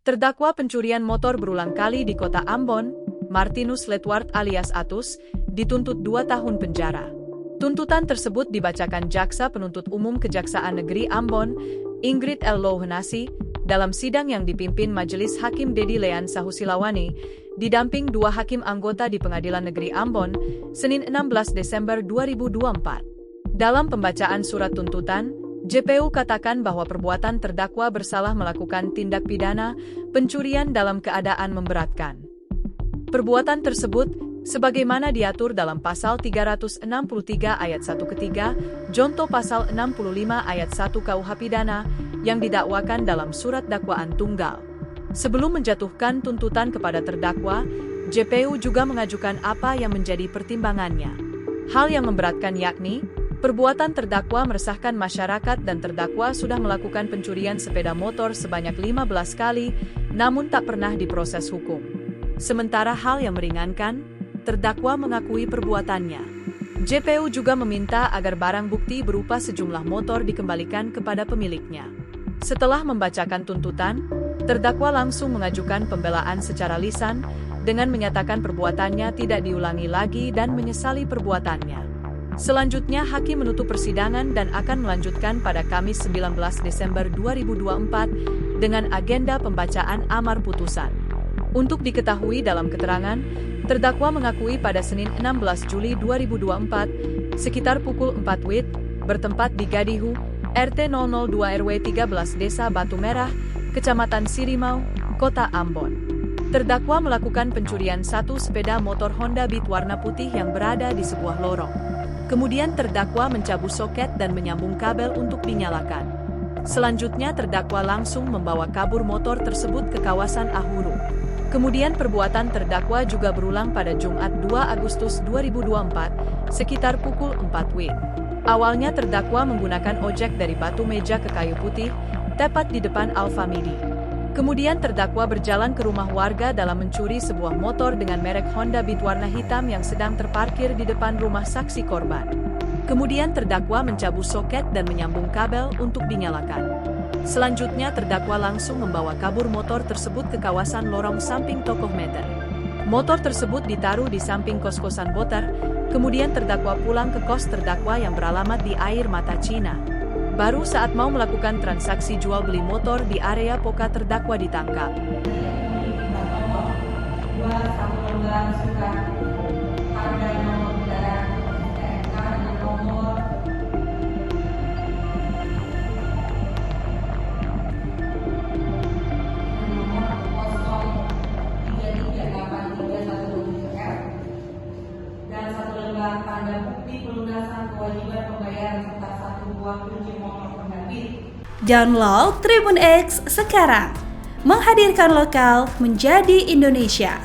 Terdakwa pencurian motor berulang kali di kota Ambon, Martinus Ledward alias Atus, dituntut 2 tahun penjara. Tuntutan tersebut dibacakan Jaksa Penuntut Umum Kejaksaan Negeri Ambon, Ingrid L. Louhenasy, dalam sidang yang dipimpin Majelis Hakim Dedi Lean Sahusilawani, didamping 2 hakim anggota di Pengadilan Negeri Ambon, Senin 16 Desember 2024. Dalam pembacaan surat tuntutan, JPU katakan bahwa perbuatan terdakwa bersalah melakukan tindak pidana pencurian dalam keadaan memberatkan. Perbuatan tersebut, sebagaimana diatur dalam Pasal 363 Ayat 1 ketiga, Jonto Pasal 65 Ayat 1 KUH Pidana, yang didakwakan dalam surat dakwaan tunggal. Sebelum menjatuhkan tuntutan kepada terdakwa, JPU juga mengajukan apa yang menjadi pertimbangannya. Hal yang memberatkan yakni, perbuatan terdakwa meresahkan masyarakat dan terdakwa sudah melakukan pencurian sepeda motor sebanyak 15 kali, namun tak pernah diproses hukum. Sementara hal yang meringankan, terdakwa mengakui perbuatannya. JPU juga meminta agar barang bukti berupa sejumlah motor dikembalikan kepada pemiliknya. Setelah membacakan tuntutan, terdakwa langsung mengajukan pembelaan secara lisan dengan menyatakan perbuatannya tidak diulangi lagi dan menyesali perbuatannya. Selanjutnya, hakim menutup persidangan dan akan melanjutkan pada Kamis 19 Desember 2024 dengan agenda pembacaan amar putusan. Untuk diketahui dalam keterangan, terdakwa mengakui pada Senin 16 Juli 2024, sekitar pukul 4 WIB, bertempat di Gadihu, RT 002 RW 13 Desa Batu Merah, Kecamatan Sirimau, Kota Ambon. Terdakwa melakukan pencurian satu sepeda motor Honda Beat warna putih yang berada di sebuah lorong. Kemudian terdakwa mencabut soket dan menyambung kabel untuk dinyalakan. Selanjutnya terdakwa langsung membawa kabur motor tersebut ke kawasan Ahuru. Kemudian perbuatan terdakwa juga berulang pada Jumat 2 Agustus 2024, sekitar pukul 4 WIB. Awalnya terdakwa menggunakan ojek dari Batu Meja ke Kayu Putih, tepat di depan Alfa Midi. Kemudian terdakwa berjalan ke rumah warga dalam mencuri sebuah motor dengan merek Honda Beat warna hitam yang sedang terparkir di depan rumah saksi korban. Kemudian terdakwa mencabut soket dan menyambung kabel untuk dinyalakan. Selanjutnya terdakwa langsung membawa kabur motor tersebut ke kawasan lorong samping toko meter. Motor tersebut ditaruh di samping kos-kosan Boter, kemudian terdakwa pulang ke kos terdakwa yang beralamat di Air Mata Cina. Baru saat mau melakukan transaksi jual beli motor di area Poka terdakwa ditangkap. Tanda bukti pelunasan kewajiban pembayaran serta 1 buah kunci motor Honda Beat. Download Tribun X sekarang, menghadirkan lokal menjadi Indonesia.